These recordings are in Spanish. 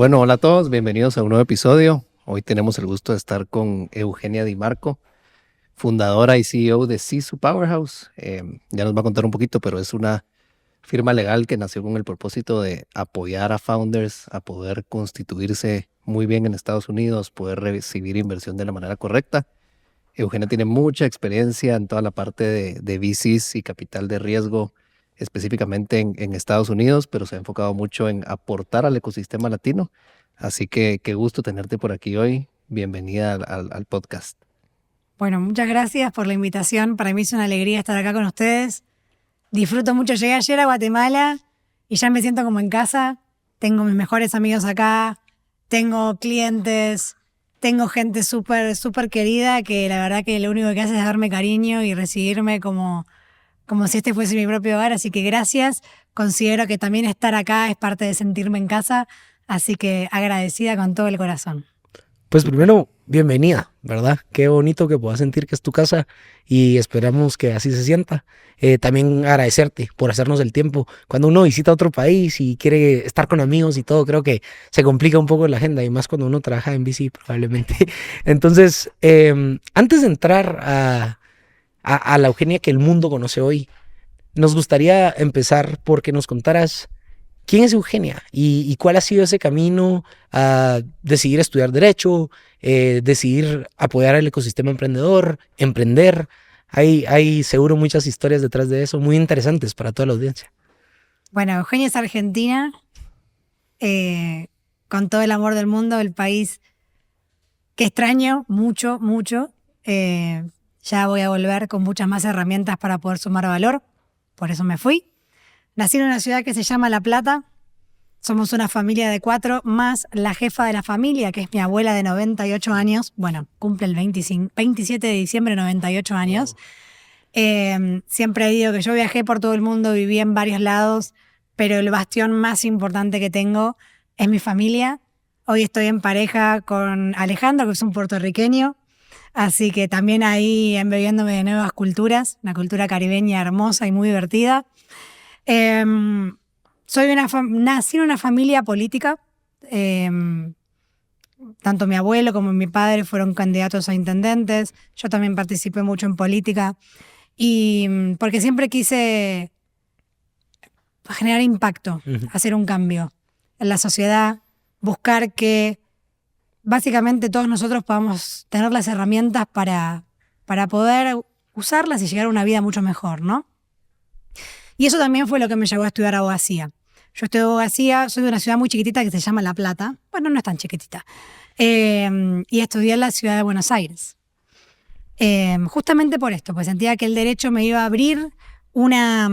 Bueno, hola a todos, bienvenidos a un nuevo episodio. Hoy tenemos el gusto de estar con Eugenia Di Marco, fundadora y CEO de Sisu Powerhouse. Ya nos va a contar un poquito, pero es una firma legal que nació con el propósito de apoyar a founders a poder constituirse muy bien en Estados Unidos, poder recibir inversión de la manera correcta. Eugenia tiene mucha experiencia en toda la parte de VCs y capital de riesgo, específicamente en Estados Unidos, pero se ha enfocado mucho en aportar al ecosistema latino. Así que qué gusto tenerte por aquí hoy. Bienvenida al podcast. Bueno, muchas gracias por la invitación. Para mí es una alegría estar acá con ustedes. Disfruto mucho. Llegué ayer a Guatemala y ya me siento como en casa. Tengo mis mejores amigos acá, tengo clientes, tengo gente súper querida que la verdad que lo único que hace es darme cariño y recibirme como si este fuese mi propio hogar. Así que gracias. Considero que también estar acá es parte de sentirme en casa. Así que agradecida con todo el corazón. Pues primero, bienvenida, ¿verdad? Qué bonito que puedas sentir que es tu casa y esperamos que así se sienta. También agradecerte por hacernos el tiempo. Cuando uno visita otro país y quiere estar con amigos y todo, creo que se complica un poco la agenda y más cuando uno trabaja en VC probablemente. Entonces, antes de entrar a la Eugenia que el mundo conoce hoy, nos gustaría empezar porque nos contaras quién es Eugenia y cuál ha sido ese camino a decidir estudiar Derecho, decidir apoyar al ecosistema emprendedor, emprender. Hay seguro muchas historias detrás de eso, muy interesantes para toda la audiencia. Bueno, Eugenia es argentina, con todo el amor del mundo, el país que extraño mucho. Ya voy a volver con muchas más herramientas para poder sumar valor, por eso me fui. Nací en una ciudad que se llama La Plata. Somos una familia de 4, más la jefa de la familia, que es mi abuela de 98 años. Bueno, cumple el 27 de diciembre, 98 años. Siempre he dicho que yo viajé por todo el mundo, viví en varios lados, pero el bastión más importante que tengo es mi familia. Hoy estoy en pareja con Alejandro, que es un puertorriqueño. Así que también ahí embebiéndome de nuevas culturas, una cultura caribeña hermosa y muy divertida. Nací en una familia política. Tanto mi abuelo como mi padre fueron candidatos a intendentes. Yo también participé mucho en política. Y porque siempre quise generar impacto, hacer un cambio en la sociedad, buscar que básicamente todos nosotros podamos tener las herramientas para poder usarlas y llegar a una vida mucho mejor, ¿no? Y eso también fue lo que me llevó a estudiar abogacía. Yo estudio abogacía, soy de una ciudad muy chiquitita que se llama La Plata. Bueno, no es tan chiquitita. Y estudié en la ciudad de Buenos Aires. Justamente por esto, pues sentía que el derecho me iba a abrir una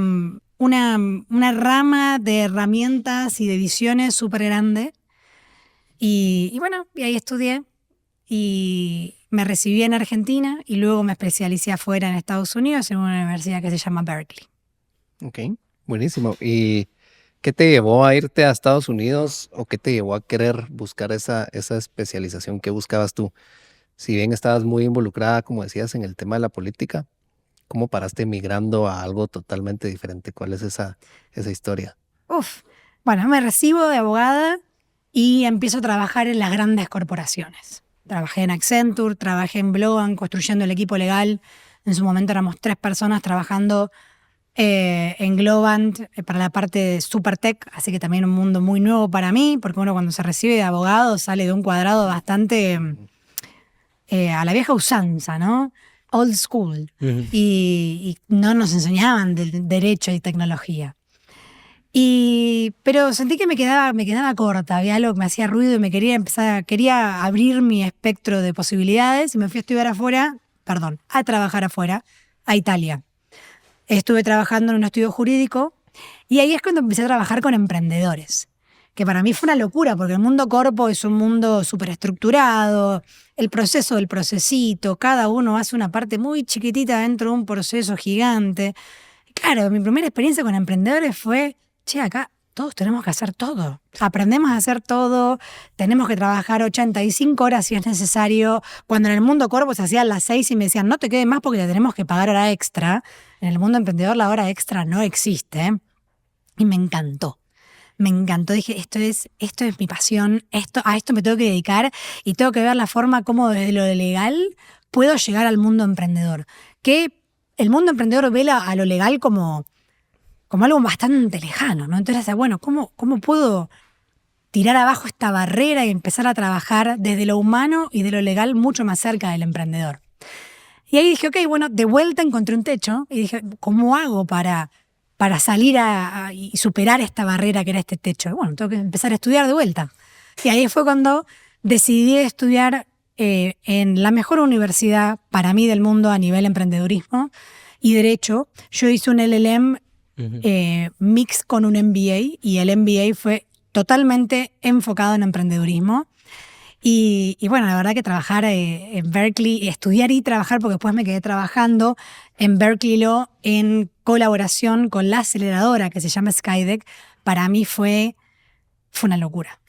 rama de herramientas y de visiones súper grande. Y bueno, y ahí estudié y me recibí en Argentina y luego me especialicé afuera en Estados Unidos en una universidad que se llama Berkeley. Ok, buenísimo. ¿Y qué te llevó a irte a Estados Unidos o qué te llevó a querer buscar esa especialización que buscabas tú? Si bien estabas muy involucrada, como decías, en el tema de la política, ¿cómo paraste migrando a algo totalmente diferente? ¿Cuál es esa historia? Bueno, me recibo de abogada y empiezo a trabajar en las grandes corporaciones. Trabajé en Accenture, trabajé en Globant, construyendo el equipo legal. En su momento éramos 3 personas trabajando en Globant para la parte de Supertech, así que también un mundo muy nuevo para mí, porque uno cuando se recibe de abogado sale de un cuadrado bastante a la vieja usanza, ¿no? Old school. Y no nos enseñaban de derecho y tecnología. Pero sentí que me quedaba corta, había algo que me hacía ruido y quería abrir mi espectro de posibilidades y me fui a trabajar afuera, a Italia. Estuve trabajando en un estudio jurídico y ahí es cuando empecé a trabajar con emprendedores, que para mí fue una locura porque el mundo corpo es un mundo súper estructurado, el proceso del procesito, cada uno hace una parte muy chiquitita dentro de un proceso gigante. Y claro, mi primera experiencia con emprendedores fue, acá todos tenemos que hacer todo. Aprendemos a hacer todo, tenemos que trabajar 85 horas si es necesario. Cuando en el mundo corpo se hacían las 6 y me decían, no te quedes más porque te tenemos que pagar hora extra. En el mundo emprendedor la hora extra no existe. Y me encantó. me encantó. Dije, esto es mi pasión, a esto me tengo que dedicar y tengo que ver la forma como desde lo legal puedo llegar al mundo emprendedor. Que el mundo emprendedor ve a lo legal como algo bastante lejano, ¿no? Entonces, bueno, ¿cómo puedo tirar abajo esta barrera y empezar a trabajar desde lo humano y de lo legal mucho más cerca del emprendedor? Y ahí dije, ok, bueno, de vuelta encontré un techo y dije, ¿cómo hago para salir y superar esta barrera que era este techo? Bueno, tengo que empezar a estudiar de vuelta. Y ahí fue cuando decidí estudiar en la mejor universidad para mí del mundo a nivel emprendedurismo y derecho. Yo hice un LLM mix con un MBA y el MBA fue totalmente enfocado en emprendedurismo. Y bueno, la verdad que trabajar en Berkeley, estudiar y trabajar, porque después me quedé trabajando en Berkeley Law en colaboración con la aceleradora que se llama Skydeck, para mí fue una locura.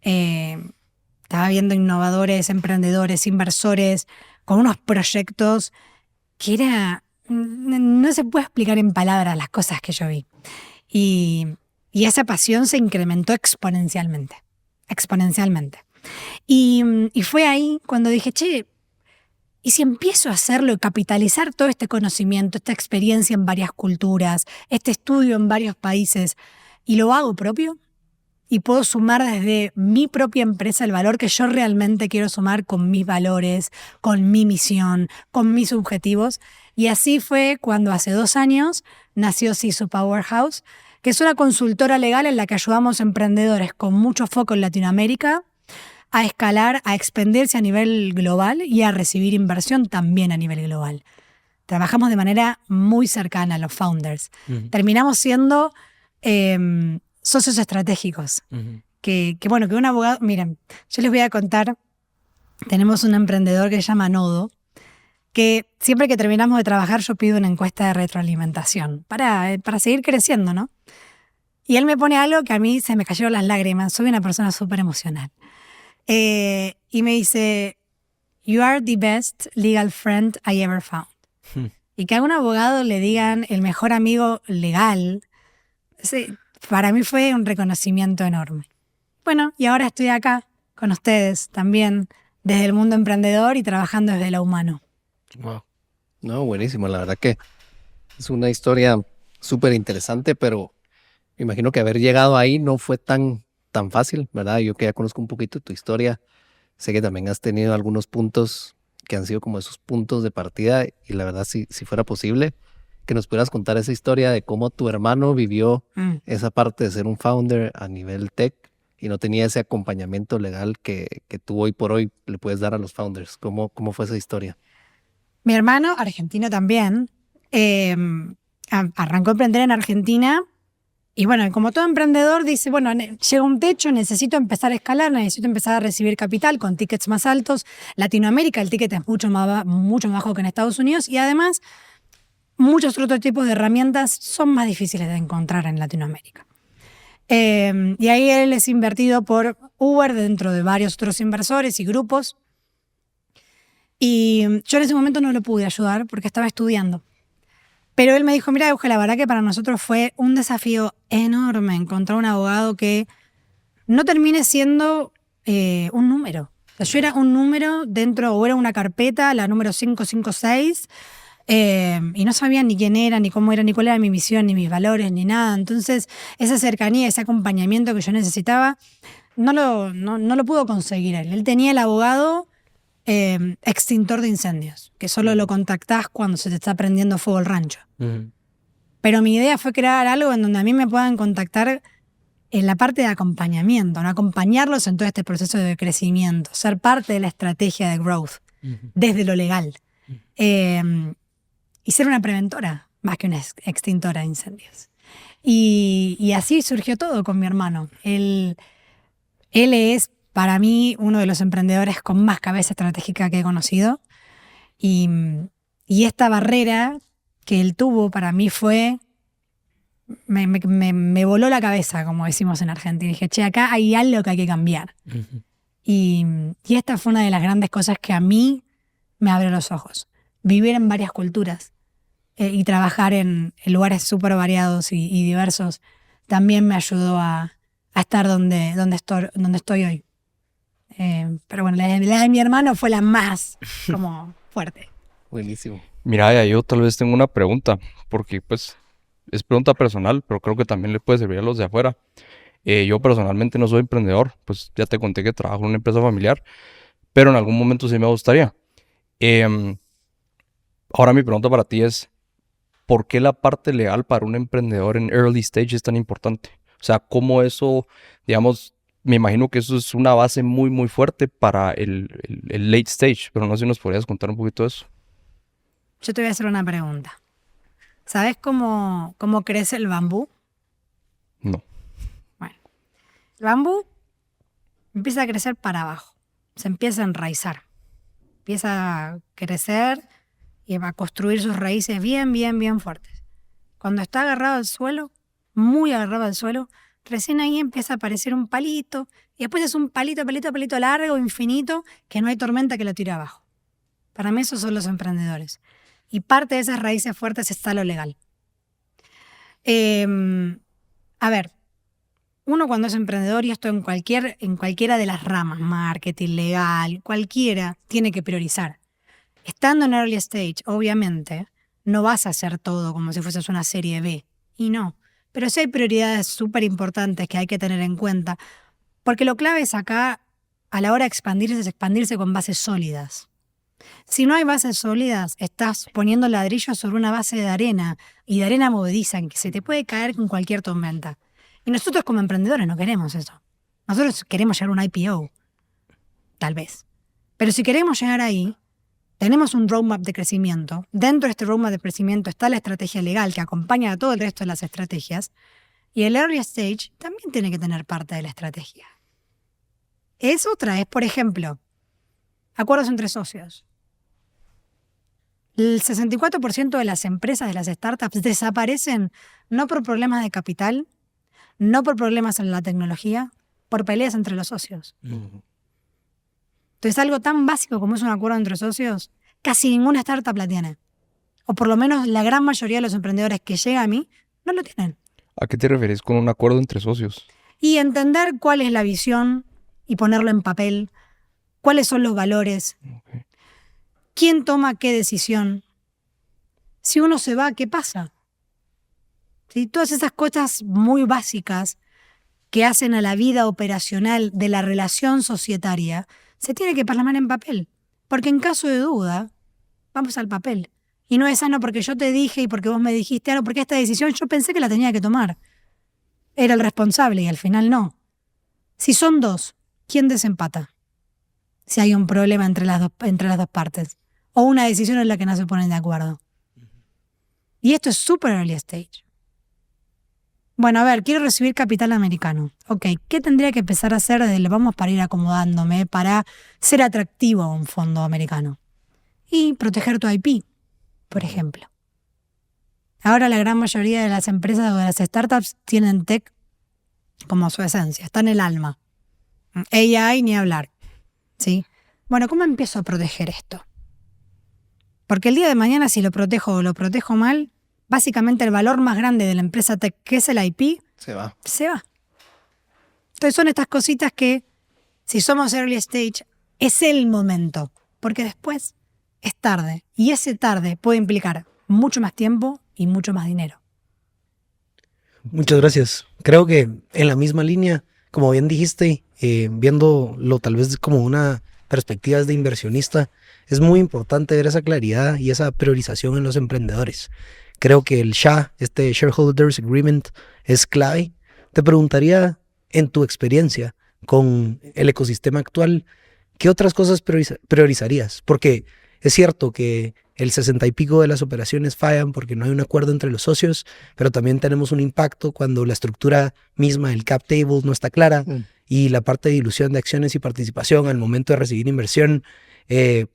Estaba viendo innovadores, emprendedores, inversores, con unos proyectos que no se puede explicar en palabras las cosas que yo vi. Y esa pasión se incrementó exponencialmente. Y fue ahí cuando dije, che, ¿y si empiezo a hacerlo y capitalizar todo este conocimiento, esta experiencia en varias culturas, este estudio en varios países, y lo hago propio? Y puedo sumar desde mi propia empresa el valor que yo realmente quiero sumar con mis valores, con mi misión, con mis objetivos. Y así fue cuando hace 2 años nació Sisu Powerhouse, que es una consultora legal en la que ayudamos a emprendedores con mucho foco en Latinoamérica a escalar, a expandirse a nivel global y a recibir inversión también a nivel global. Trabajamos de manera muy cercana a los founders. Terminamos siendo socios estratégicos. Que un abogado... Miren, yo les voy a contar, tenemos un emprendedor que se llama Nodo, que siempre que terminamos de trabajar yo pido una encuesta de retroalimentación para seguir creciendo, ¿no? Y él me pone algo que a mí se me cayeron las lágrimas. Soy una persona súper emocional. Y me dice, "You are the best legal friend I ever found." Y que a un abogado le digan el mejor amigo legal, para mí fue un reconocimiento enorme. Bueno, y ahora estoy acá con ustedes también desde el mundo emprendedor y trabajando desde lo humano. Wow. No, buenísimo. La verdad que es una historia súper interesante, pero me imagino que haber llegado ahí no fue tan fácil, ¿verdad? Yo que ya conozco un poquito tu historia, sé que también has tenido algunos puntos que han sido como esos puntos de partida y la verdad, si fuera posible, que nos pudieras contar esa historia de cómo tu hermano vivió esa parte de ser un founder a nivel tech y no tenía ese acompañamiento legal que tú hoy por hoy le puedes dar a los founders. ¿Cómo fue esa historia? Mi hermano, argentino también, arrancó a emprender en Argentina. Y bueno, como todo emprendedor dice, bueno, llega un techo, necesito empezar a escalar, necesito empezar a recibir capital con tickets más altos. Latinoamérica el ticket es mucho más bajo que en Estados Unidos y además muchos otros tipos de herramientas son más difíciles de encontrar en Latinoamérica. Y ahí él es invertido por Uber dentro de varios otros inversores y grupos. Y yo en ese momento no lo pude ayudar porque estaba estudiando. Pero él me dijo, mira, Euge, la verdad que para nosotros fue un desafío enorme encontrar un abogado que no termine siendo un número. O sea, yo era un número dentro, o era una carpeta, la número 556, y no sabía ni quién era, ni cómo era, ni cuál era mi misión, ni mis valores, ni nada. Entonces, esa cercanía, ese acompañamiento que yo necesitaba, no lo pudo conseguir él. Él tenía el abogado extintor de incendios, que solo lo contactás cuando se te está prendiendo fuego el rancho. Pero mi idea fue crear algo en donde a mí me puedan contactar en la parte de acompañamiento, ¿no? Acompañarlos en todo este proceso de crecimiento, ser parte de la estrategia de growth, desde lo legal. Y ser una preventora, más que una extintora de incendios. Y así surgió todo con mi hermano. Él es, para mí, uno de los emprendedores con más cabeza estratégica que he conocido. Y esta barrera que él tuvo para mí me voló la cabeza, como decimos en Argentina. Y dije, che, acá hay algo que hay que cambiar. Y esta fue una de las grandes cosas que a mí me abrió los ojos. Vivir en varias culturas y trabajar en lugares súper variados y diversos también me ayudó a a estar donde estoy hoy. Pero bueno, la de mi hermano fue la más como fuerte. Buenísimo. Mira, ya yo tal vez tengo una pregunta, porque pues es pregunta personal, pero creo que también le puede servir a los de afuera. Yo personalmente no soy emprendedor, pues ya te conté que trabajo en una empresa familiar, pero en algún momento sí me gustaría. Ahora mi pregunta para ti es, ¿por qué la parte legal para un emprendedor en early stage es tan importante? O sea, ¿cómo eso, digamos, me imagino que eso es una base muy, muy fuerte para el late stage, pero no sé si nos podrías contar un poquito de eso. Yo te voy a hacer una pregunta. ¿Sabes cómo crece el bambú? No. Bueno, el bambú empieza a crecer para abajo, se empieza a enraizar, empieza a crecer y va a construir sus raíces bien, bien, bien fuertes. Cuando está agarrado al suelo, muy agarrado al suelo, recién ahí empieza a aparecer un palito, y después es un palito, palito, palito largo, infinito, que no hay tormenta que lo tire abajo. Para mí esos son los emprendedores. Y parte de esas raíces fuertes está lo legal. A ver, uno cuando es emprendedor, y esto en cualquiera de las ramas, marketing, legal, cualquiera, tiene que priorizar. Estando en early stage, obviamente, no vas a hacer todo como si fueses una serie B. Y no. Pero sí hay prioridades súper importantes que hay que tener en cuenta. Porque lo clave es acá, a la hora de expandirse, es expandirse con bases sólidas. Si no hay bases sólidas, estás poniendo ladrillos sobre una base de arena, y de arena movediza, en que se te puede caer con cualquier tormenta. Y nosotros como emprendedores no queremos eso. Nosotros queremos llegar a un IPO, tal vez. Pero si queremos llegar ahí, tenemos un roadmap de crecimiento. Dentro de este roadmap de crecimiento está la estrategia legal que acompaña a todo el resto de las estrategias. Y el early stage también tiene que tener parte de la estrategia. Es otra, es por ejemplo, acuerdos entre socios. El 64% de las empresas, de las startups, desaparecen no por problemas de capital, no por problemas en la tecnología, por peleas entre los socios. Entonces, algo tan básico como es un acuerdo entre socios, casi ninguna startup la tiene. O por lo menos la gran mayoría de los emprendedores que llegan a mí no lo tienen. ¿A qué te refieres con un acuerdo entre socios? Y entender cuál es la visión y ponerlo en papel, cuáles son los valores, Okay. quién toma qué decisión, si uno se va, ¿qué pasa? ¿Sí? Todas esas cosas muy básicas que hacen a la vida operacional de la relación societaria se tiene que plasmar en papel. Porque en caso de duda, vamos al papel. Y no es porque yo te dije y porque vos me dijiste algo, porque esta decisión yo pensé que la tenía que tomar. Era el responsable y al final no. Si son dos, ¿quién desempata? Si hay un problema entre las dos partes. O una decisión en la que no se ponen de acuerdo. Y esto es súper early stage. Bueno, a ver, quiero recibir capital americano. Ok, ¿qué tendría que empezar a hacer desde el vamos para ir acomodándome para ser atractivo a un fondo americano? Y proteger tu IP, por ejemplo. Ahora la gran mayoría de las empresas o de las startups tienen tech como su esencia, está en el alma. AI ni hablar. ¿Sí? Bueno, ¿cómo empiezo a proteger esto? Porque el día de mañana, si lo protejo o lo protejo mal, básicamente el valor más grande de la empresa tech, que es el IP, se va. Entonces son estas cositas que, si somos early stage, es el momento. Porque después es tarde. Y ese tarde puede implicar mucho más tiempo y mucho más dinero. Muchas gracias. Creo que en la misma línea, como bien dijiste, viéndolo tal vez como una perspectiva de inversionista, es muy importante ver esa claridad y esa priorización en los emprendedores. Creo que el SHA, este Shareholders Agreement, es clave. Te preguntaría, en tu experiencia con el ecosistema actual, ¿qué otras cosas priorizarías? Porque es cierto que el 60 y pico de las operaciones fallan porque no hay un acuerdo entre los socios, pero también tenemos un impacto cuando la estructura misma, el cap table, no está clara y la parte de dilución de acciones y participación al momento de recibir inversión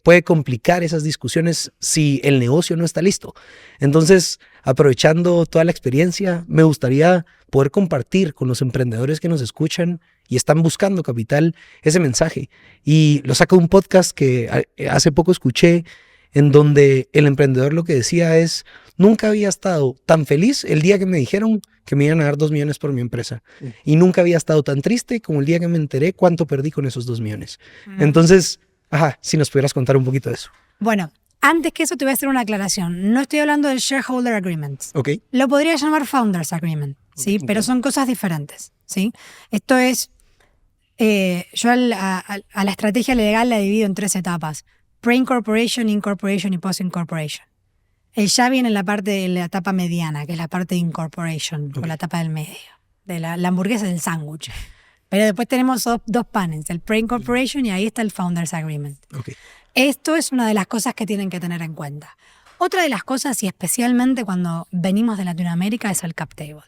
puede complicar esas discusiones si el negocio no está listo. Entonces, aprovechando toda la experiencia, me gustaría poder compartir con los emprendedores que nos escuchan y están buscando capital ese mensaje. Y lo saco de un podcast que hace poco escuché, en donde el emprendedor lo que decía es, nunca había estado tan feliz el día que me dijeron que me iban a dar 2 millones por mi empresa. Y nunca había estado tan triste como el día que me enteré cuánto perdí con esos 2 millones. Entonces, si nos pudieras contar un poquito de eso. Bueno, antes que eso te voy a hacer una aclaración. No estoy hablando del Shareholder Agreement. Ok. Lo podría llamar Founders Agreement, ¿sí? Pero son cosas diferentes, ¿sí? Esto es, yo a la estrategia legal la divido en 3 etapas. Pre-incorporation, incorporation y post-incorporation. El ya viene en la etapa mediana, que es la parte de incorporation, o la etapa del medio, de la hamburguesa del sándwich. Pero después tenemos dos panes, el pre-incorporation y ahí está el Founders Agreement. Okay. Esto es una de las cosas que tienen que tener en cuenta. Otra de las cosas, y especialmente cuando venimos de Latinoamérica, es el cap table.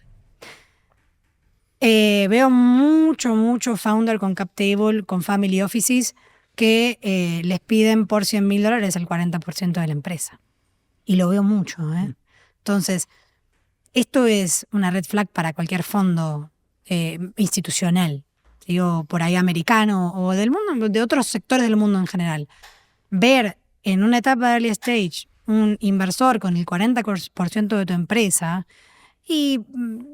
Veo mucho founder con cap table, con family offices, que les piden por $100,000 el 40% de la empresa. Y lo veo mucho, ¿eh? Entonces, esto es una red flag para cualquier fondo institucional, digo, por ahí americano o del mundo, de otros sectores del mundo en general. Ver en una etapa de early stage un inversor con el 40% de tu empresa y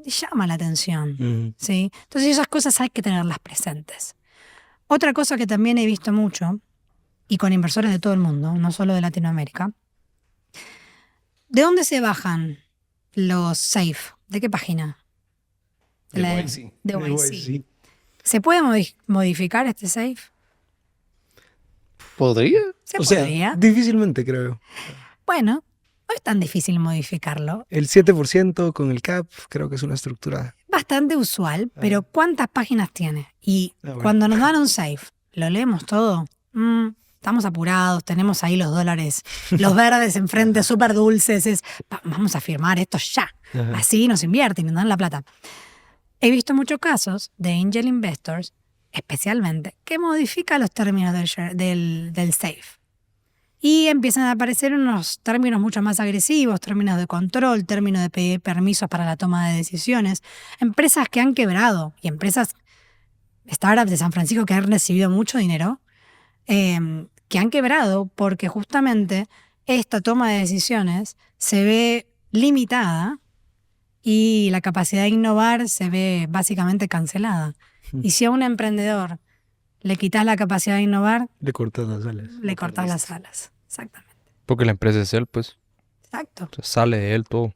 llama la atención, ¿sí? Entonces esas cosas hay que tenerlas presentes. Otra cosa que también he visto mucho, y con inversores de todo el mundo, no solo de Latinoamérica, ¿de dónde se bajan los SAFE? ¿De qué página? De YC. De YC. ¿Se puede modificar este SAFE? ¿Podría? ¿Se podría? Sea, difícilmente creo. Bueno, no es tan difícil modificarlo. El 7% con el cap creo que es una estructura. Bastante usual, pero ¿cuántas páginas tiene? Y cuando nos dan un SAFE, ¿lo leemos todo? Estamos apurados, tenemos ahí los dólares, los verdes enfrente, súper dulces. Vamos a firmar esto ya. Así nos invierten y nos dan la plata. He visto muchos casos de angel investors, especialmente, que modifican los términos del SAFE. Y empiezan a aparecer unos términos mucho más agresivos, términos de control, términos de pedir permisos para la toma de decisiones. Empresas que han quebrado y empresas, startups de San Francisco que han recibido mucho dinero, que han quebrado porque justamente esta toma de decisiones se ve limitada y la capacidad de innovar se ve básicamente cancelada. Y si a un emprendedor le quitas la capacidad de innovar, le cortas las alas. Le cortas las alas, exactamente. Porque la empresa es él, pues. Exacto. O sea, sale de él todo.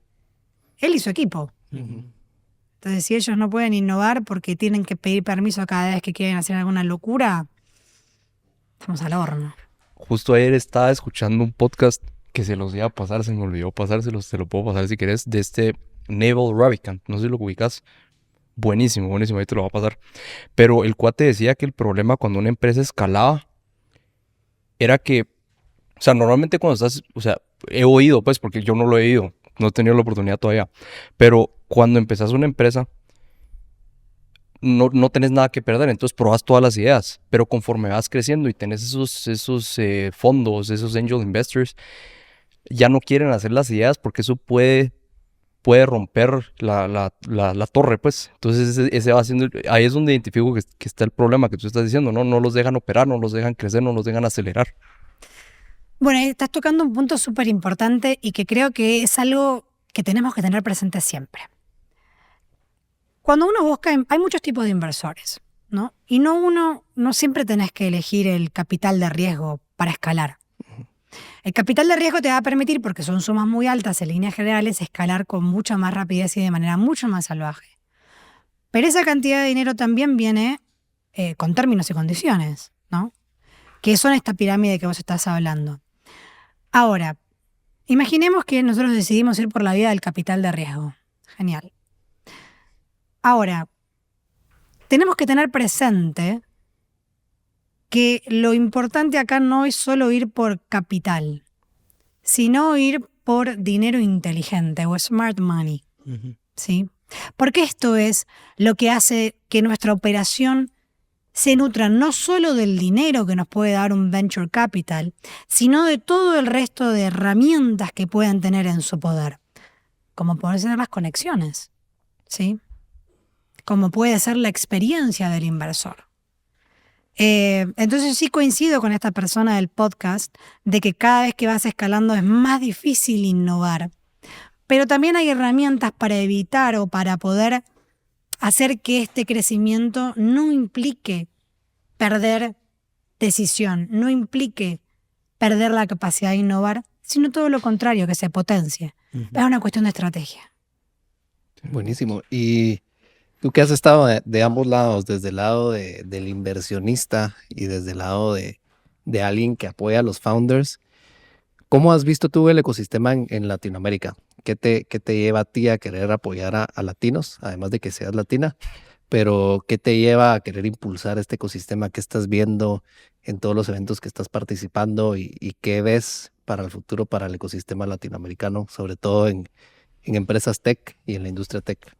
Él y su equipo. Entonces, si ellos no pueden innovar porque tienen que pedir permiso cada vez que quieren hacer alguna locura, estamos al horno. Justo ayer estaba escuchando un podcast que se los iba a pasar, se me olvidó pasárselos, te lo puedo pasar si querés, de este Naval Ravikant, no sé si lo ubicas. Buenísimo, ahí te lo va a pasar. Pero el cuate decía que el problema cuando una empresa escalaba era que, o sea, normalmente cuando estás, o sea, he oído, pues, porque yo no lo he oído, no he tenido la oportunidad todavía, pero cuando empezás una empresa, no tenés nada que perder, entonces probas todas las ideas, pero conforme vas creciendo y tenés esos fondos, esos angel investors, ya no quieren hacer las ideas porque eso puede romper la torre, pues. Entonces ese va siendo, ahí es donde identifico que está el problema que tú estás diciendo, ¿no? No los dejan operar, no los dejan crecer, no los dejan acelerar. Bueno, estás tocando un punto súper importante y que creo que es algo que tenemos que tener presente siempre. Cuando uno busca, hay muchos tipos de inversores, ¿no? Y no siempre tenés que elegir el capital de riesgo para escalar. El capital de riesgo te va a permitir, porque son sumas muy altas en líneas generales, escalar con mucha más rapidez y de manera mucho más salvaje. Pero esa cantidad de dinero también viene con términos y condiciones, ¿no? Que son esta pirámide que vos estás hablando. Ahora, imaginemos que nosotros decidimos ir por la vía del capital de riesgo. Genial. Ahora, tenemos que tener presente que lo importante acá no es solo ir por capital, sino ir por dinero inteligente o smart money, ¿sí? Porque esto es lo que hace que nuestra operación se nutra no solo del dinero que nos puede dar un venture capital, sino de todo el resto de herramientas que puedan tener en su poder, como pueden ser las conexiones, ¿sí? Como puede ser la experiencia del inversor. Entonces sí coincido con esta persona del podcast de que cada vez que vas escalando es más difícil innovar. Pero también hay herramientas para evitar o para poder hacer que este crecimiento no implique perder decisión, no implique perder la capacidad de innovar, sino todo lo contrario, que se potencie. Es una cuestión de estrategia. Buenísimo. Y tú que has estado de ambos lados, desde el lado del inversionista y desde el lado de alguien que apoya a los founders, ¿cómo has visto tú el ecosistema en Latinoamérica? ¿Qué te lleva a ti a querer apoyar a latinos, además de que seas latina? Pero ¿qué te lleva a querer impulsar este ecosistema? ¿Qué estás viendo en todos los eventos que estás participando y qué ves para el futuro para el ecosistema latinoamericano, sobre todo en empresas tech y en la industria tech?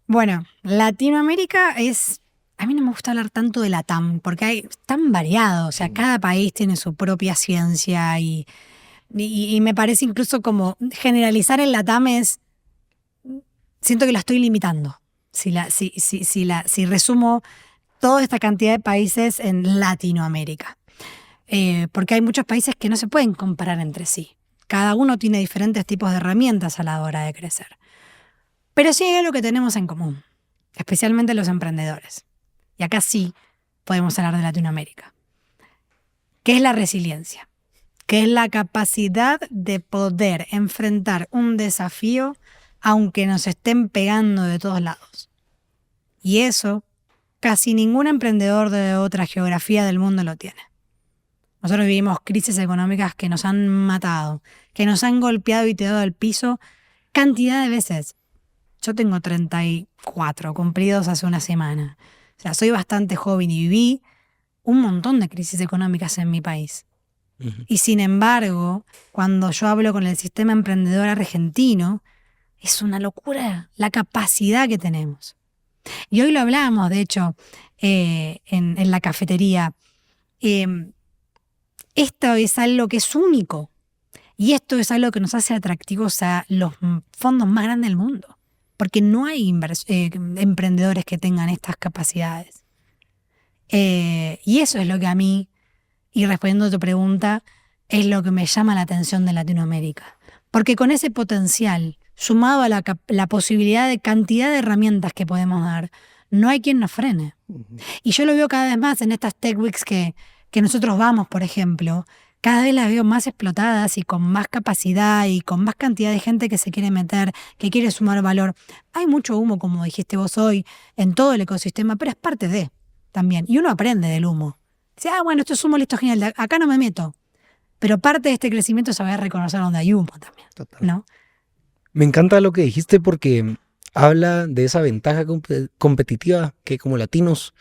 Bueno, Latinoamérica es... A mí no me gusta hablar tanto de LATAM, porque hay tan variado, o sea, cada país tiene su propia ciencia y me parece incluso como generalizar el LATAM es... Siento que la estoy limitando, si resumo toda esta cantidad de países en Latinoamérica. Porque hay muchos países que no se pueden comparar entre sí. Cada uno tiene diferentes tipos de herramientas a la hora de crecer. Pero sí hay algo que tenemos en común, especialmente los emprendedores. Y acá sí podemos hablar de Latinoamérica. ¿Qué es la resiliencia? ¿Qué es la capacidad de poder enfrentar un desafío aunque nos estén pegando de todos lados? Y eso casi ningún emprendedor de otra geografía del mundo lo tiene. Nosotros vivimos crisis económicas que nos han matado, que nos han golpeado y tirado al piso cantidad de veces. Yo tengo 34 cumplidos hace una semana. O sea, soy bastante joven y viví un montón de crisis económicas en mi país. Y sin embargo, cuando yo hablo con el sistema emprendedor argentino, es una locura la capacidad que tenemos. Y hoy lo hablábamos, de hecho, en la cafetería. Esto es algo que es único. Y esto es algo que nos hace atractivos a los fondos más grandes del mundo. Porque no hay emprendedores que tengan estas capacidades. Y eso es lo que a mí, y respondiendo a tu pregunta, es lo que me llama la atención de Latinoamérica. Porque con ese potencial, sumado a la posibilidad de cantidad de herramientas que podemos dar, no hay quien nos frene. Y yo lo veo cada vez más en estas Tech Weeks que nosotros vamos, por ejemplo. Cada vez las veo más explotadas y con más capacidad y con más cantidad de gente que se quiere meter, que quiere sumar valor. Hay mucho humo, como dijiste vos hoy, en todo el ecosistema, pero es parte de también. Y uno aprende del humo. Dice, bueno, esto es humo, listo, genial, acá no me meto. Pero parte de este crecimiento es saber reconocer dónde hay humo también. Total. ¿No? Me encanta lo que dijiste porque habla de esa ventaja competitiva que como latinos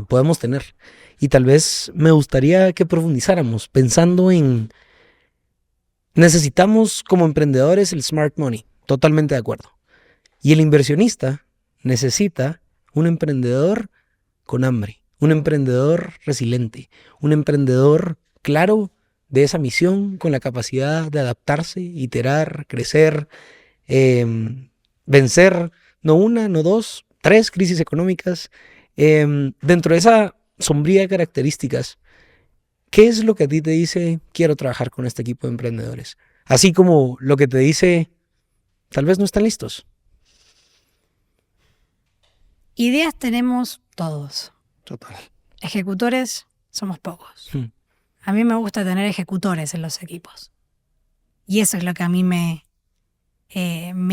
podemos tener. Y tal vez me gustaría que profundizáramos pensando en... Necesitamos como emprendedores el smart money, totalmente de acuerdo. Y el inversionista necesita un emprendedor con hambre, un emprendedor resiliente, un emprendedor claro de esa misión, con la capacidad de adaptarse, iterar, crecer, vencer no una, no dos, 3 crisis económicas. Dentro de esa sombría de características, ¿qué es lo que a ti te dice quiero trabajar con este equipo de emprendedores? Así como lo que te dice tal vez no están listos. Ideas tenemos todos. Total. Ejecutores somos pocos. A mí me gusta tener ejecutores en los equipos. Y eso es lo que a mí me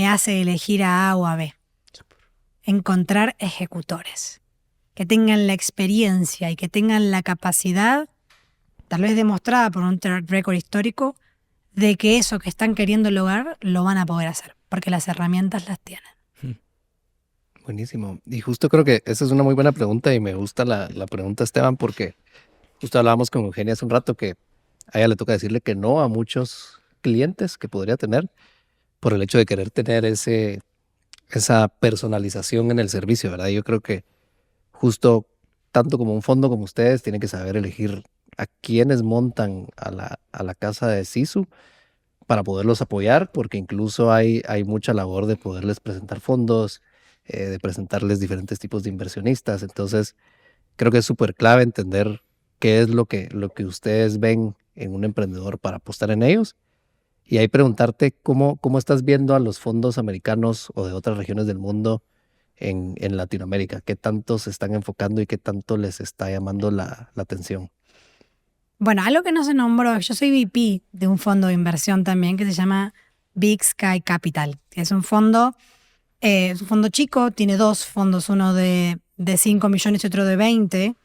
hace elegir a A o a B. Encontrar ejecutores que tengan la experiencia y que tengan la capacidad, tal vez demostrada por un track record histórico, de que eso que están queriendo lograr lo van a poder hacer, porque las herramientas las tienen. Buenísimo. Y justo creo que esa es una muy buena pregunta y me gusta la pregunta, Esteban, porque justo hablábamos con Eugenia hace un rato que a ella le toca decirle que no a muchos clientes que podría tener por el hecho de querer tener esa personalización en el servicio, ¿verdad? Yo creo que justo tanto como un fondo como ustedes tienen que saber elegir a quienes montan a la casa de Sisu para poderlos apoyar, porque incluso hay mucha labor de poderles presentar fondos, de presentarles diferentes tipos de inversionistas. Entonces, creo que es súper clave entender qué es lo que ustedes ven en un emprendedor para apostar en ellos. Y ahí preguntarte cómo estás viendo a los fondos americanos o de otras regiones del mundo en Latinoamérica. ¿Qué tanto se están enfocando y qué tanto les está llamando la atención? Bueno, algo que no se nombró, yo soy VP de un fondo de inversión también que se llama Big Sky Capital. Es un fondo chico, tiene dos fondos, uno de 5 millones y otro de 20.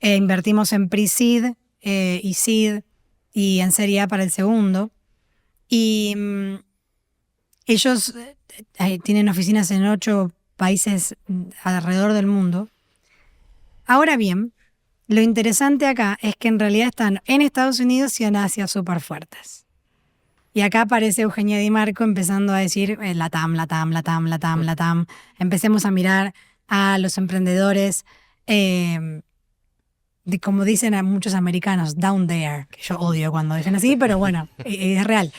Invertimos en pre-seed y seed y en serie A para el segundo. Y ellos tienen oficinas en 8 países alrededor del mundo. Ahora bien, lo interesante acá es que en realidad están en Estados Unidos y en Asia súper fuertes. Y acá aparece Eugenia Di Marco empezando a decir Latam. Empecemos a mirar a los emprendedores, como dicen a muchos americanos, down there, que yo odio cuando dicen así, pero bueno, es real.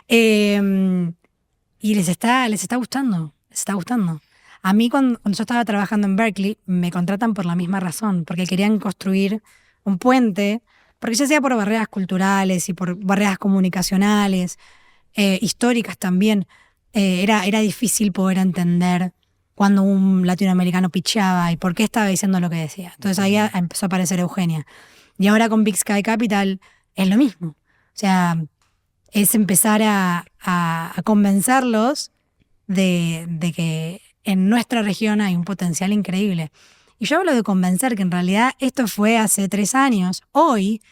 Y les está gustando, les está gustando. A mí cuando yo estaba trabajando en Berkeley me contratan por la misma razón, porque querían construir un puente, porque ya sea por barreras culturales y por barreras comunicacionales, históricas también, era difícil poder entender cuando un latinoamericano picheaba y por qué estaba diciendo lo que decía. Entonces ahí empezó a aparecer Eugenia. Y ahora con Big Sky Capital es lo mismo. O sea, es empezar a convencerlos de que en nuestra región hay un potencial increíble. Y yo hablo de convencer, que en realidad esto fue hace 3 años. Hoy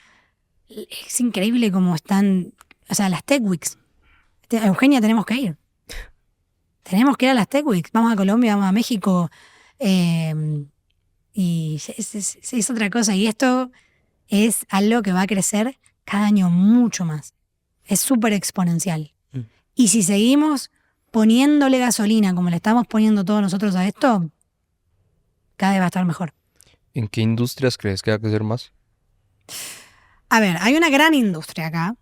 es increíble cómo están, o sea, las Tech Weeks. Eugenia, tenemos que ir. Tenemos que ir a las Tech Weeks. Vamos a Colombia, vamos a México. Y es otra cosa. Y esto es algo que va a crecer cada año mucho más. Es súper exponencial. Y si seguimos poniéndole gasolina como le estamos poniendo todos nosotros a esto, cada vez va a estar mejor. ¿En qué industrias crees que hay que crecer más? A ver, hay una gran industria acá,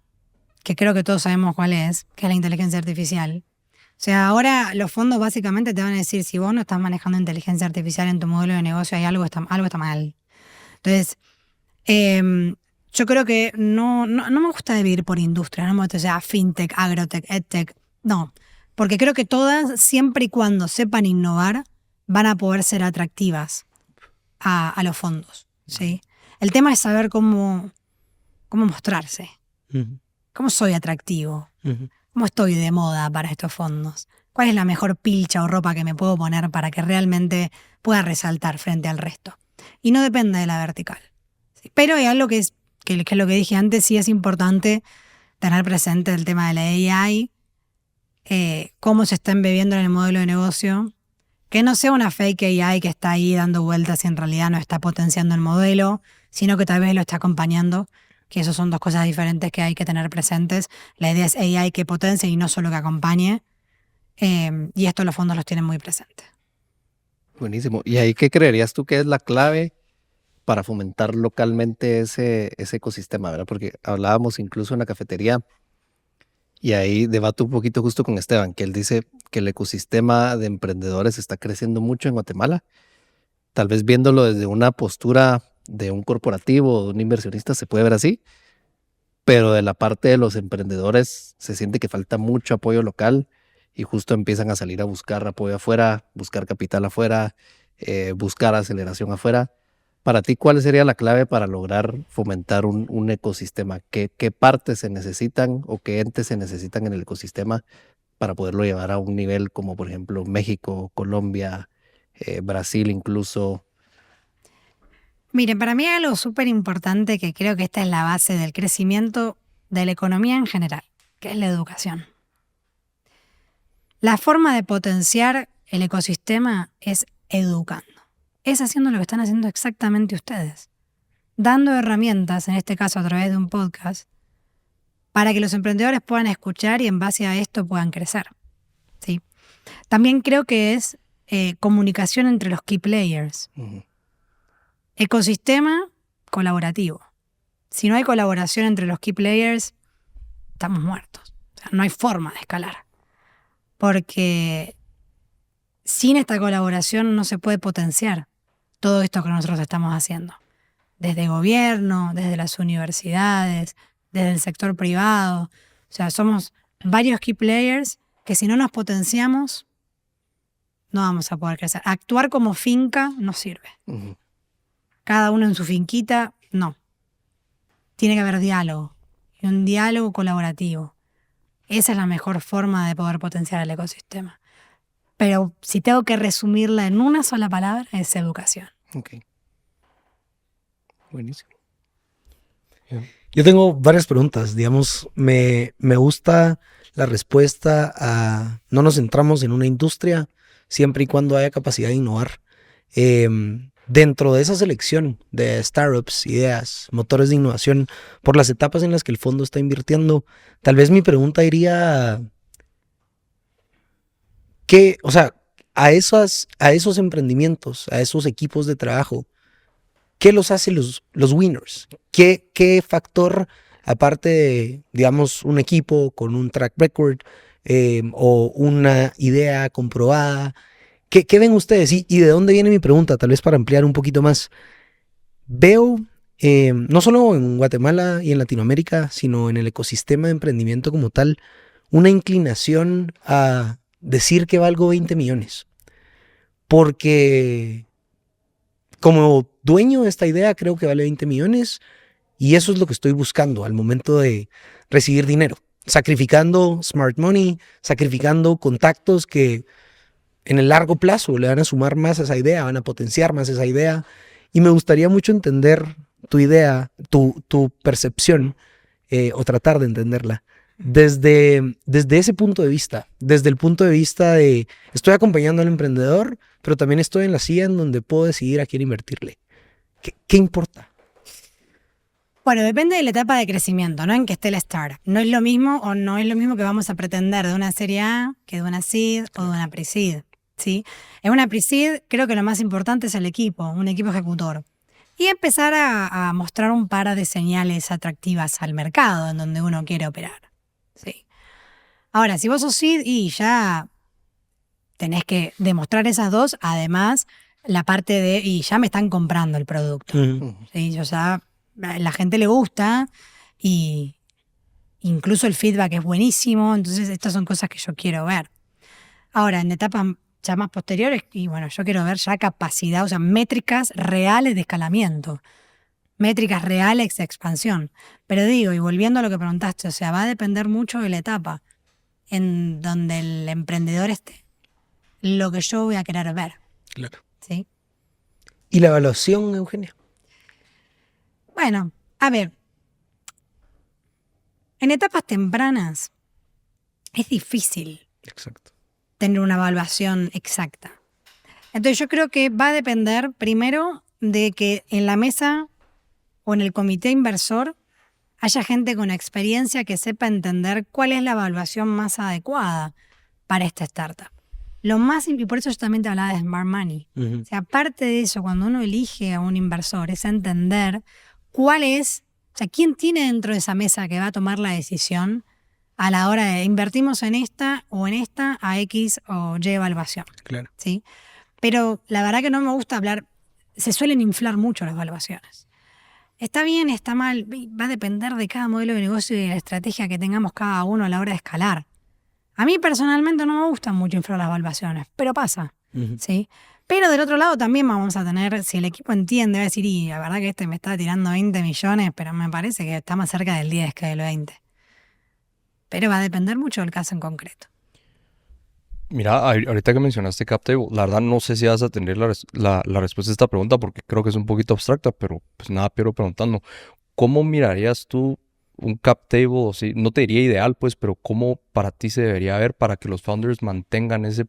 que creo que todos sabemos cuál es, que es la inteligencia artificial. O sea, ahora los fondos básicamente te van a decir, si vos no estás manejando inteligencia artificial en tu modelo de negocio, hay algo está mal. Entonces, yo creo que no me gusta dividir por industria, no me gusta, o sea, fintech, agrotech, edtech, no. Porque creo que todas, siempre y cuando sepan innovar, van a poder ser atractivas a los fondos, ¿sí? El tema es saber cómo mostrarse. ¿Cómo soy atractivo? ¿Cómo estoy de moda para estos fondos? ¿Cuál es la mejor pilcha o ropa que me puedo poner para que realmente pueda resaltar frente al resto? Y no depende de la vertical. ¿Sí? Pero hay algo que es lo que dije antes, sí es importante tener presente el tema de la AI, cómo se está embebiendo en el modelo de negocio, que no sea una fake AI que está ahí dando vueltas y en realidad no está potenciando el modelo, sino que tal vez lo está acompañando, que eso son dos cosas diferentes que hay que tener presentes. La idea es AI que potencie y no solo que acompañe, y esto los fondos los tienen muy presentes. Buenísimo. ¿Y ahí qué creerías tú que es la clave para fomentar localmente ese ecosistema, ¿verdad? Porque hablábamos incluso en la cafetería. Y ahí debato un poquito justo con Esteban, que él dice que el ecosistema de emprendedores está creciendo mucho en Guatemala. Tal vez viéndolo desde una postura de un corporativo o de un inversionista se puede ver así, pero de la parte de los emprendedores se siente que falta mucho apoyo local y justo empiezan a salir a buscar apoyo afuera, buscar capital afuera, buscar aceleración afuera. Para ti, ¿cuál sería la clave para lograr fomentar un ecosistema? ¿Qué partes se necesitan o qué entes se necesitan en el ecosistema para poderlo llevar a un nivel como, por ejemplo, México, Colombia, Brasil incluso? Miren, para mí hay algo súper importante que creo que esta es la base del crecimiento de la economía en general, que es la educación. La forma de potenciar el ecosistema es educando. Es haciendo lo que están haciendo exactamente ustedes. Dando herramientas, en este caso a través de un podcast, para que los emprendedores puedan escuchar y en base a esto puedan crecer. ¿Sí? También creo que es comunicación entre los key players. Ecosistema colaborativo. Si no hay colaboración entre los key players, estamos muertos. O sea, no hay forma de escalar. Porque sin esta colaboración no se puede potenciar todo esto que nosotros estamos haciendo. Desde gobierno, desde las universidades, desde el sector privado. O sea, somos varios key players que si no nos potenciamos, no vamos a poder crecer. Actuar como finca no sirve. Ujú. Cada uno en su finquita, no. Tiene que haber diálogo. Y un diálogo colaborativo. Esa es la mejor forma de poder potenciar el ecosistema. Pero si tengo que resumirla en una sola palabra, es educación. Ok. Buenísimo. Yo tengo varias preguntas. Digamos, me gusta la respuesta a no nos centramos en una industria siempre y cuando haya capacidad de innovar. Dentro de esa selección de startups, ideas, motores de innovación, por las etapas en las que el fondo está invirtiendo, tal vez mi pregunta iría ¿qué, o sea, a esos emprendimientos, a esos equipos de trabajo, ¿qué los hace los winners? ¿Qué factor, aparte de, digamos, un equipo con un track record o una idea comprobada? ¿Qué ven ustedes? Y de dónde viene mi pregunta, tal vez para ampliar un poquito más. Veo, no solo en Guatemala y en Latinoamérica, sino en el ecosistema de emprendimiento como tal, una inclinación a decir que valgo 20 millones. Porque como dueño de esta idea creo que vale 20 millones y eso es lo que estoy buscando al momento de recibir dinero. Sacrificando smart money, sacrificando contactos que en el largo plazo le van a sumar más a esa idea, van a potenciar más esa idea. Y me gustaría mucho entender tu idea, tu percepción o tratar de entenderla desde ese punto de vista, desde el punto de vista de estoy acompañando al emprendedor, pero también estoy en la silla en donde puedo decidir a quién invertirle. ¿Qué importa? Bueno, depende de la etapa de crecimiento, ¿no? En que esté la startup. No es lo mismo o no es lo mismo que vamos a pretender de una serie A que de una seed o de una pre-seed, ¿sí? En una pre-seed creo que lo más importante es el equipo, un equipo ejecutor. Y empezar a mostrar un par de señales atractivas al mercado en donde uno quiere operar, ¿sí? Ahora, si vos sos seed y ya tenés que demostrar esas dos, además la parte de, y ya me están comprando el producto, ¿sí? Yo ya, la gente le gusta y incluso el feedback es buenísimo, entonces estas son cosas que yo quiero ver. Ahora, en etapas ya más posteriores, y bueno, yo quiero ver ya capacidad, o sea, métricas reales de escalamiento, métricas reales de expansión. Pero digo, y volviendo a lo que preguntaste, o sea, va a depender mucho de la etapa en donde el emprendedor esté, lo que yo voy a querer ver. Claro. ¿Sí? ¿Y la evaluación, Eugenia? Bueno, a ver, en etapas tempranas es difícil Exacto. tener una evaluación exacta. Entonces yo creo que va a depender primero de que en la mesa o en el comité inversor haya gente con experiencia que sepa entender cuál es la evaluación más adecuada para esta startup. Y por eso yo también te hablaba de Smart Money. O sea, aparte de eso, cuando uno elige a un inversor, es entender quién tiene dentro de esa mesa que va a tomar la decisión a la hora de invertimos en esta o en esta a X o Y evaluación. Claro. ¿Sí? Pero la verdad que no me gusta hablar, se suelen inflar mucho las evaluaciones. Está bien, está mal, va a depender de cada modelo de negocio y de la estrategia que tengamos cada uno a la hora de escalar. A mí personalmente no me gustan mucho inflar las evaluaciones, pero pasa, ¿sí? Pero del otro lado también vamos a tener, si el equipo entiende, va a decir, y la verdad que este me está tirando 20 millones, pero me parece que está más cerca del 10 que del 20. Pero va a depender mucho del caso en concreto. Mira, ahorita que mencionaste CapTable, la verdad no sé si vas a tener la respuesta a esta pregunta porque creo que es un poquito abstracta, pero pues nada, pierdo preguntando. ¿Cómo mirarías tú un CapTable? O sí, no te diría ideal, pues, pero ¿cómo para ti se debería ver para que los founders mantengan ese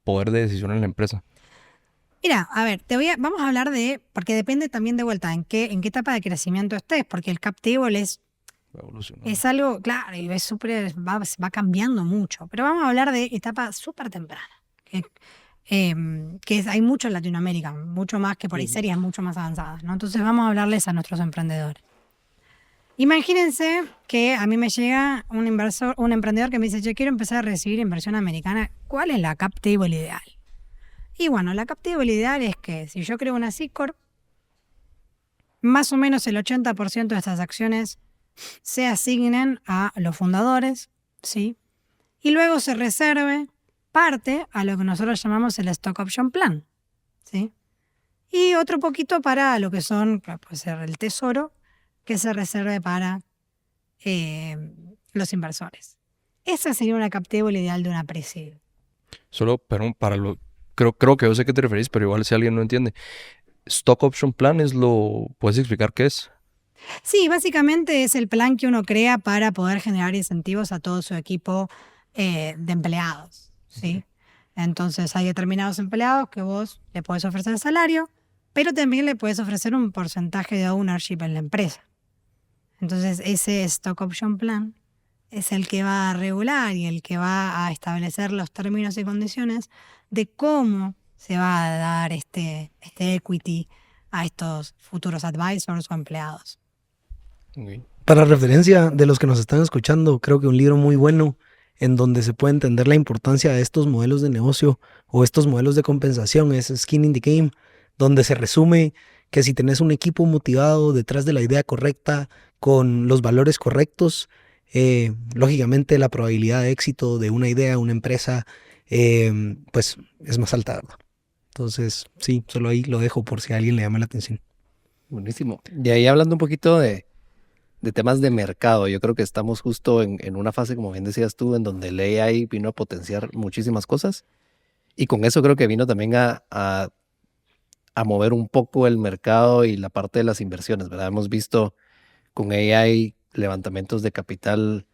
poder de decisión en la empresa? Mira, a ver, vamos a hablar porque depende también de vuelta en qué etapa de crecimiento estés, porque el CapTable es algo, claro, y va cambiando mucho, pero vamos a hablar de etapa súper temprana, que hay mucho en Latinoamérica, mucho más que por ahí series mucho más avanzadas, ¿no? Entonces vamos a hablarles a nuestros emprendedores. Imagínense que a mí me llega un emprendedor que me dice, yo quiero empezar a recibir inversión americana, ¿cuál es la CapTable ideal? Y bueno, la cap table ideal es que si yo creo una C Corp, más o menos el 80% de estas acciones se asignen a los fundadores, ¿sí? Y luego se reserve parte a lo que nosotros llamamos el Stock Option Plan, ¿sí? Y otro poquito para lo que son, puede ser el tesoro, que se reserve para los inversores. Esa sería una cap table ideal de una pre-seed. Solo, perdón, creo que yo sé a qué te referís, pero igual si alguien no entiende. Stock Option Plan ¿puedes explicar qué es? Sí, básicamente es el plan que uno crea para poder generar incentivos a todo su equipo de empleados, ¿sí? Entonces hay determinados empleados que vos le podés ofrecer salario, pero también le puedes ofrecer un porcentaje de ownership en la empresa. Entonces ese Stock Option Plan es el que va a regular y el que va a establecer los términos y condiciones de cómo se va a dar este equity a estos futuros advisors o empleados. Ok. Para referencia de los que nos están escuchando, creo que un libro muy bueno en donde se puede entender la importancia de estos modelos de negocio o estos modelos de compensación es Skin in the Game, donde se resume que si tenés un equipo motivado detrás de la idea correcta, con los valores correctos, lógicamente la probabilidad de éxito de una idea, una empresa, pues es más alta, ¿verdad? Entonces, sí, solo ahí lo dejo por si a alguien le llama la atención. Buenísimo. Y ahí hablando un poquito de temas de mercado, yo creo que estamos justo en una fase, como bien decías tú, en donde el AI vino a potenciar muchísimas cosas. Y con eso creo que vino también a mover un poco el mercado y la parte de las inversiones, ¿verdad? Hemos visto con AI levantamientos de capital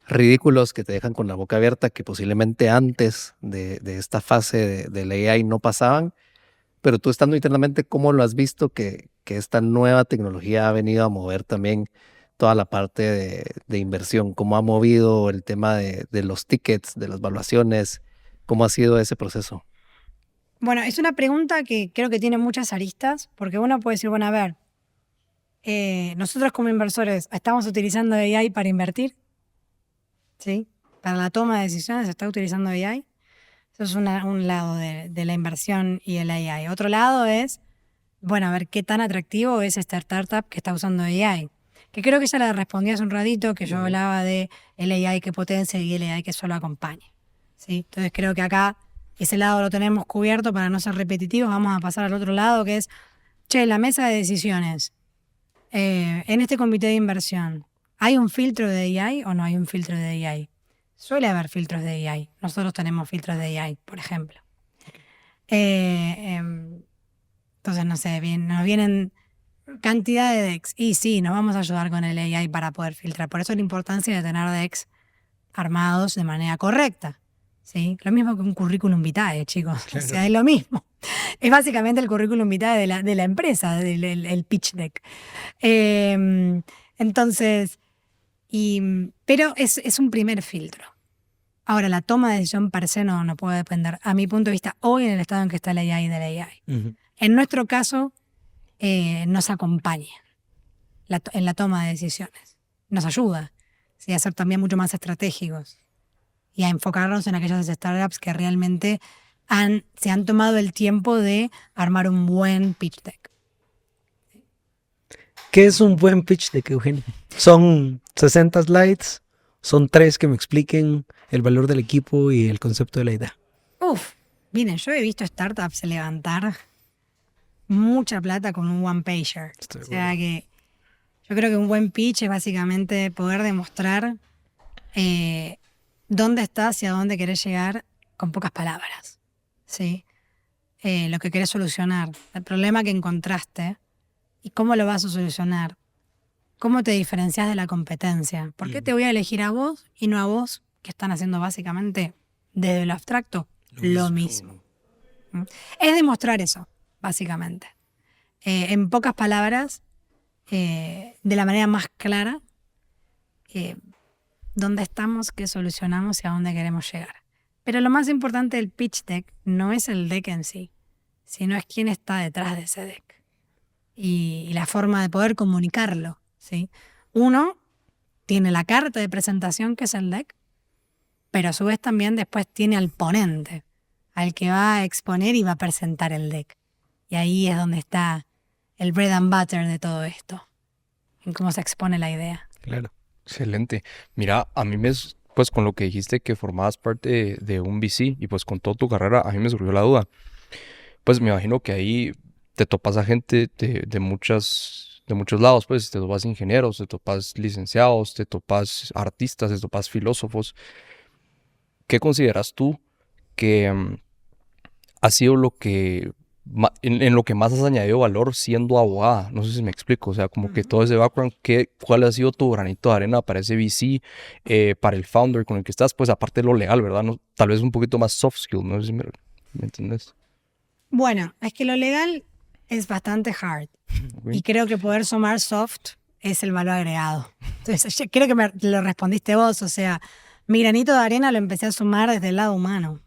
ridículos que te dejan con la boca abierta, que posiblemente antes de esta fase del AI no pasaban, pero tú estando internamente, ¿cómo lo has visto que esta nueva tecnología ha venido a mover también toda la parte de inversión? ¿Cómo ha movido el tema de los tickets, de las valuaciones? ¿Cómo ha sido ese proceso? Bueno, es una pregunta que creo que tiene muchas aristas, porque uno puede decir, bueno, a ver, nosotros como inversores estamos utilizando AI para invertir, ¿sí? Para la toma de decisiones se está utilizando AI. Eso es un lado de la inversión y el AI. Otro lado es, bueno, a ver qué tan atractivo es esta startup que está usando AI. Que creo que ya la respondí hace un ratito, que yo hablaba de el AI que potencia y el AI que solo acompaña, ¿sí? Entonces creo que acá ese lado lo tenemos cubierto para no ser repetitivos. Vamos a pasar al otro lado, que es, la mesa de decisiones. En este comité de inversión, ¿hay un filtro de AI o no hay un filtro de AI? Suele haber filtros de AI. Nosotros tenemos filtros de AI, por ejemplo. Entonces, no sé, nos vienen cantidad de decks. Y sí, nos vamos a ayudar con el AI para poder filtrar. Por eso la importancia de tener decks armados de manera correcta, ¿sí? Lo mismo que un currículum vitae, chicos. Claro. O sea, es lo mismo. Es básicamente el currículum vitae de la empresa, el pitch deck. Entonces, pero es un primer filtro. Ahora, la toma de decisión per se no puede depender, a mi punto de vista, hoy en el estado en que está la AI de la AI. Uh-huh. En nuestro caso, nos acompaña en la toma de decisiones. Nos ayuda, ¿sí? A ser también mucho más estratégicos y a enfocarnos en aquellas startups que realmente se han tomado el tiempo de armar un buen pitch deck. ¿Qué es un buen pitch deck, Eugenio? ¿Son 60 slides? ¿Son 3 que me expliquen el valor del equipo y el concepto de la idea? Miren, yo he visto startups levantar mucha plata con un one-pager. O sea que yo creo que un buen pitch es básicamente poder demostrar dónde estás y a dónde querés llegar con pocas palabras, ¿sí? Lo que querés solucionar, el problema que encontraste y cómo lo vas a solucionar. ¿Cómo te diferencias de la competencia? ¿Por qué te voy a elegir a vos y no a vos, que están haciendo básicamente desde lo abstracto lo mismo? Es demostrar eso, básicamente. En pocas palabras, de la manera más clara, dónde estamos, qué solucionamos y a dónde queremos llegar. Pero lo más importante del pitch deck no es el deck en sí, sino es quién está detrás de ese deck y la forma de poder comunicarlo, ¿sí? Uno tiene la carta de presentación, que es el deck, pero a su vez también después tiene al ponente, al que va a exponer y va a presentar el deck. Y ahí es donde está el bread and butter de todo esto, en cómo se expone la idea. Claro. Excelente. Mira, a mí pues con lo que dijiste que formabas parte de un VC y pues con toda tu carrera, a mí me surgió la duda. Pues me imagino que ahí te topas a gente de muchos lados, pues te topas ingenieros, te topas licenciados, te topas artistas, te topas filósofos. ¿Qué consideras tú que ha sido lo que en lo que más has añadido valor siendo abogada? No sé si me explico, o sea, como que todo ese background, ¿cuál ha sido tu granito de arena para ese VC, para el founder con el que estás? Pues aparte de lo legal, ¿verdad? No, tal vez un poquito más soft skill, no sé si me entiendes. Bueno, es que lo legal es bastante hard. Y creo que poder sumar soft es el valor agregado. Entonces, yo creo que me lo respondiste vos. O sea, mi granito de arena lo empecé a sumar desde el lado humano.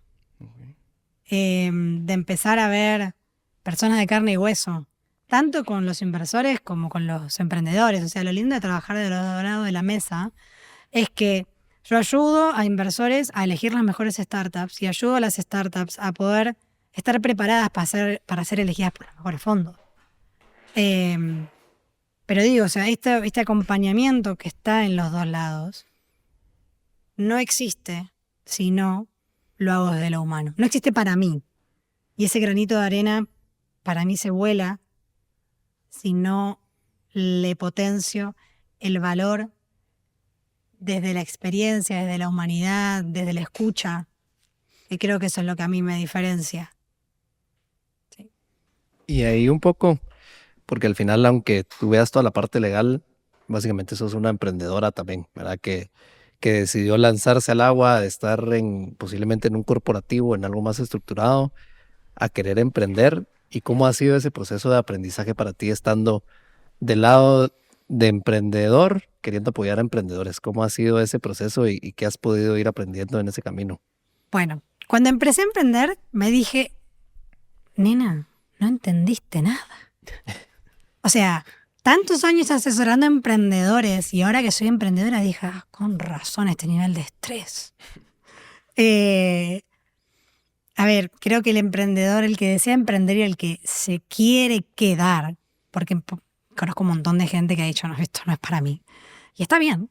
De empezar a ver personas de carne y hueso, tanto con los inversores como con los emprendedores. O sea, lo lindo de trabajar de los dos lados de la mesa es que yo ayudo a inversores a elegir las mejores startups y ayudo a las startups a poder estar preparadas para ser elegidas por los mejores fondos. Pero digo, o sea, este acompañamiento que está en los dos lados no existe si no lo hago desde lo humano. No existe para mí. Y ese granito de arena para mí se vuela si no le potencio el valor desde la experiencia, desde la humanidad, desde la escucha. Y creo que eso es lo que a mí me diferencia. Sí. Y ahí un poco, porque al final, aunque tú veas toda la parte legal, básicamente sos una emprendedora también, ¿verdad? Que decidió lanzarse al agua, de estar posiblemente en un corporativo, en algo más estructurado, a querer emprender. ¿Y cómo ha sido ese proceso de aprendizaje para ti estando del lado de emprendedor, queriendo apoyar a emprendedores? ¿Cómo ha sido ese proceso y qué has podido ir aprendiendo en ese camino? Bueno, cuando empecé a emprender me dije, nena, no entendiste nada. O sea, tantos años asesorando a emprendedores y ahora que soy emprendedora dije, con razón este nivel de estrés. A ver, creo que el emprendedor, el que desea emprender y el que se quiere quedar, porque conozco un montón de gente que ha dicho, no, esto no es para mí. Y está bien.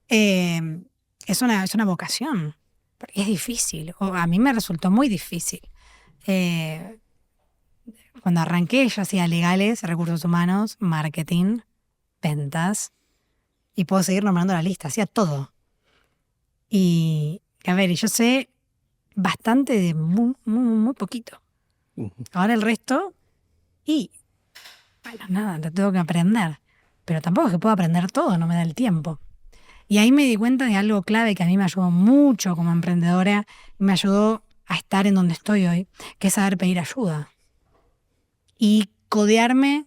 Es una vocación. Porque es difícil. O a mí me resultó muy difícil. Cuando arranqué, yo hacía legales, recursos humanos, marketing, ventas, y puedo seguir nombrando la lista, hacía todo. Y, a ver, yo sé bastante de muy, muy, muy poquito. Ahora el resto, y, bueno, nada, lo tengo que aprender. Pero tampoco es que puedo aprender todo, no me da el tiempo. Y ahí me di cuenta de algo clave que a mí me ayudó mucho como emprendedora, y me ayudó a estar en donde estoy hoy, que es saber pedir ayuda. Y codearme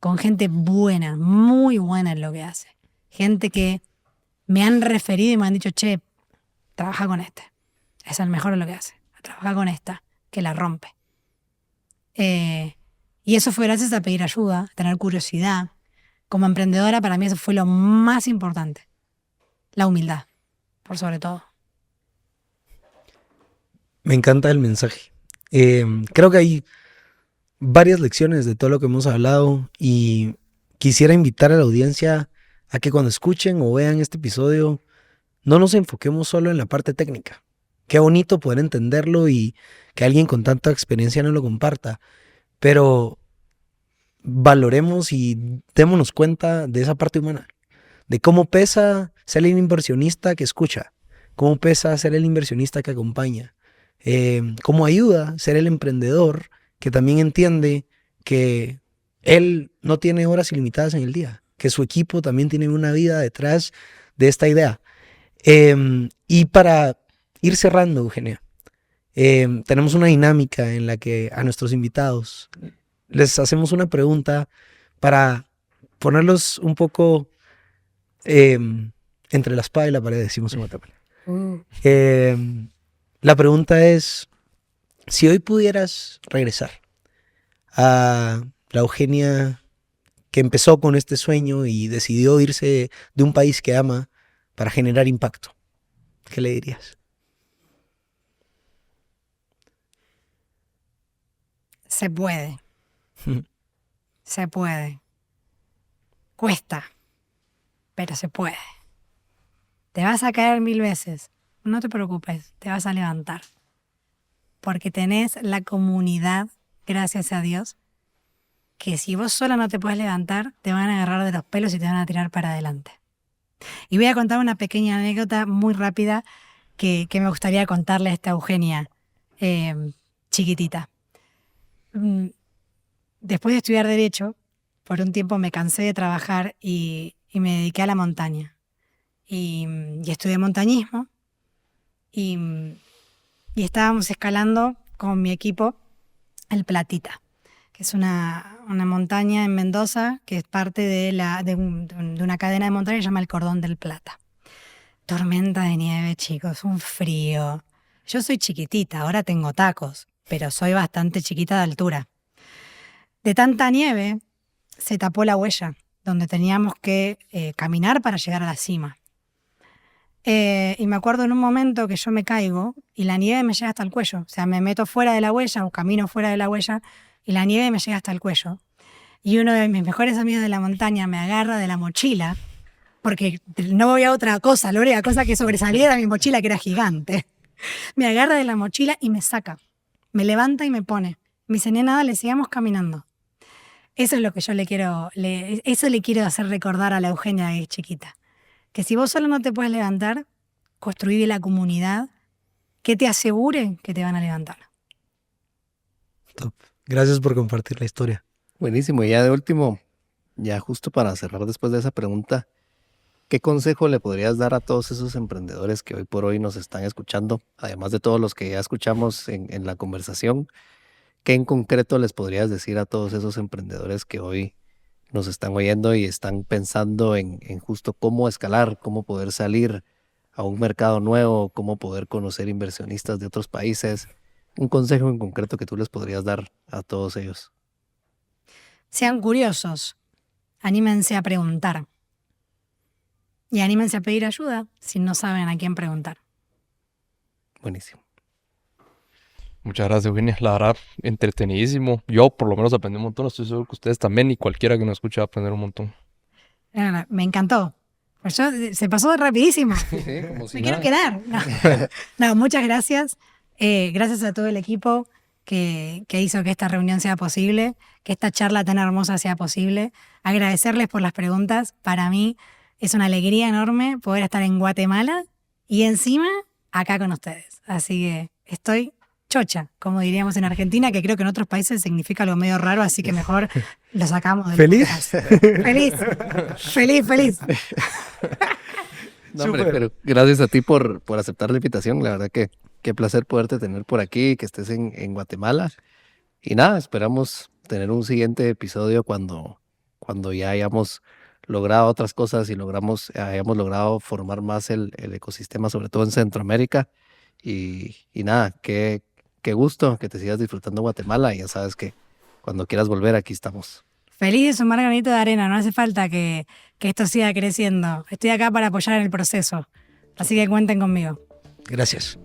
con gente buena, muy buena en lo que hace. Gente que me han referido y me han dicho, che, trabaja con este. Es el mejor en lo que hace. Trabaja con esta, que la rompe. Y eso fue gracias a pedir ayuda, a tener curiosidad. Como emprendedora, para mí eso fue lo más importante. La humildad, por sobre todo. Me encanta el mensaje. Creo que hay varias lecciones de todo lo que hemos hablado y quisiera invitar a la audiencia a que cuando escuchen o vean este episodio no nos enfoquemos solo en la parte técnica. Qué bonito poder entenderlo y que alguien con tanta experiencia nos lo comparta, pero valoremos y démonos cuenta de esa parte humana, de cómo pesa ser el inversionista que escucha, cómo pesa ser el inversionista que acompaña, cómo ayuda ser el emprendedor que también entiende que él no tiene horas ilimitadas en el día, que su equipo también tiene una vida detrás de esta idea. Y para ir cerrando, Eugenia, tenemos una dinámica en la que a nuestros invitados les hacemos una pregunta para ponerlos un poco entre la espada y la pared, decimos en Guatemala. La pregunta es, si hoy pudieras regresar a la Eugenia que empezó con este sueño y decidió irse de un país que ama para generar impacto, ¿qué le dirías? se puede. Se puede. Cuesta, pero se puede. Te vas a caer 1000 veces. No te preocupes, te vas a levantar. Porque tenés la comunidad, gracias a Dios, que si vos sola no te puedes levantar, te van a agarrar de los pelos y te van a tirar para adelante. Y voy a contar una pequeña anécdota muy rápida que me gustaría contarle a esta Eugenia chiquitita. Después de estudiar Derecho, por un tiempo me cansé de trabajar y me dediqué a la montaña. Y estudié montañismo y estábamos escalando con mi equipo el Platita, que es una montaña en Mendoza que es parte de una cadena de montañas que se llama el Cordón del Plata. Tormenta de nieve, chicos, un frío. Yo soy chiquitita, ahora tengo tacos, pero soy bastante chiquita de altura. De tanta nieve se tapó la huella, donde teníamos que caminar para llegar a la cima. Y me acuerdo en un momento que yo me caigo y la nieve me llega hasta el cuello. O sea, me meto fuera de la huella o camino fuera de la huella y la nieve me llega hasta el cuello. Y uno de mis mejores amigos de la montaña me agarra de la mochila, porque no había otra cosa, la única cosa que sobresalía era mi mochila, que era gigante. Me agarra de la mochila y me saca. Me levanta y me pone. Me dice, nena, dale, sigamos caminando. Eso es lo que yo le quiero hacer recordar a la Eugenia que es chiquita. Que si vos solo no te puedes levantar, construí la comunidad que te asegure que te van a levantar. Top. Gracias por compartir la historia. Buenísimo. Y ya de último, ya justo para cerrar después de esa pregunta, ¿qué consejo le podrías dar a todos esos emprendedores que hoy por hoy nos están escuchando? Además de todos los que ya escuchamos en la conversación, ¿qué en concreto les podrías decir a todos esos emprendedores que hoy nos están oyendo y están pensando en justo cómo escalar, cómo poder salir a un mercado nuevo, cómo poder conocer inversionistas de otros países? Un consejo en concreto que tú les podrías dar a todos ellos. Sean curiosos, anímense a preguntar y anímense a pedir ayuda si no saben a quién preguntar. Buenísimo. Muchas gracias, Eugenia. La verdad, entretenidísimo. Yo por lo menos aprendí un montón. Estoy seguro que ustedes también y cualquiera que nos escuche va a aprender un montón. Me encantó. Pues se pasó rapidísimo. Sí, como si Me quiero nada. quedar. No, muchas gracias. Gracias a todo el equipo que hizo que esta reunión sea posible, que esta charla tan hermosa sea posible. Agradecerles por las preguntas. Para mí es una alegría enorme poder estar en Guatemala y encima acá con ustedes. Así que estoy chocha, como diríamos en Argentina, que creo que en otros países significa algo medio raro, así que mejor lo sacamos del ¿Feliz? podcast. Feliz. No, hombre, pero gracias a ti por aceptar la invitación. La verdad que qué placer poderte tener por aquí, que estés en Guatemala. Y nada, esperamos tener un siguiente episodio cuando ya hayamos logrado otras cosas y hayamos logrado formar más el ecosistema, sobre todo en Centroamérica. Y nada, qué gusto que te sigas disfrutando Guatemala. Y ya sabes que cuando quieras volver, aquí estamos. Feliz de sumar granito de arena, no hace falta que esto siga creciendo. Estoy acá para apoyar en el proceso, así que cuenten conmigo. Gracias.